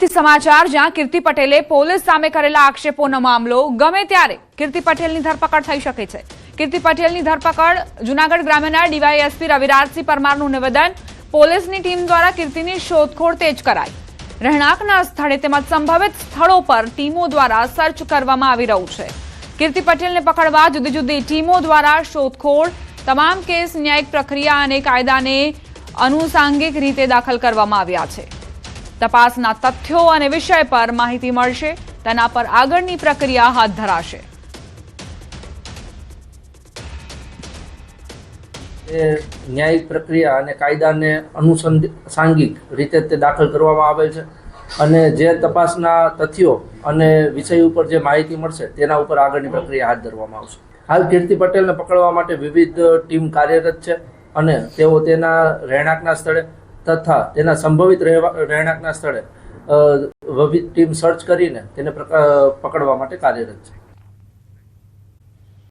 સુરतથી સમાचार જ્યાં કીર્તિ પટેલે પોલીસ સામે કરેલા આક્ષેપોનો મામલો ગમે ત્યારે કીર્તિ પટેલની ધરપકડ થઈ શકે છે। કીર્તિ પટેલની ધરપકડ જૂનાગઢ ગ્રામ્યના ડીવાયએસપી રવિરાજસિંહ પરમારનું નિવેદન પોલીસની ટીમ દ્વારા કીર્તિની શોધખોળ તેજ કરાઈ। રહેણાંકના સ્થળે તેમજ સંભવિત સ્થળો પર ટીમો દ્વારા સર્ચ કરવામાં આવી રહ્યું છે। કીર્તિ પટેલને પકડવા જુદી જુદી ટીમો દ્વારા શોધખોળ તમામ કેસ ન્યાયિક પ્રક્રિયા અને કાયદાને અનુસાંગિક રીતે દાખલ કરવામાં આવ્યા છે। તપાસના તથ્યો અને વિષય પર માહિતી મળશે, તેના પર આગળની પ્રક્રિયા હાથ ધરાશે। ન્યાયિક પ્રક્રિયા અને કાયદાને અનુસાંગિક રીતે તે દાખલ કરવામાં આવે છે અને જે તપાસના તથ્યો અને વિષય ઉપર જે માહિતી મળશે તેના ઉપર આગળની પ્રક્રિયા હાથ ધરવામાં આવશે। હાલ કીર્તિ પટેલને પકડવા માટે વિવિધ ટીમ કાર્યરત છે અને તેઓ તેના રહેણાંકના સ્થળે તથા તેના સંભવિત રહેણાંકના સ્થળે વિવિધ ટીમ સર્ચ કરીને તેને પકડવા માટે કાર્યરત છે।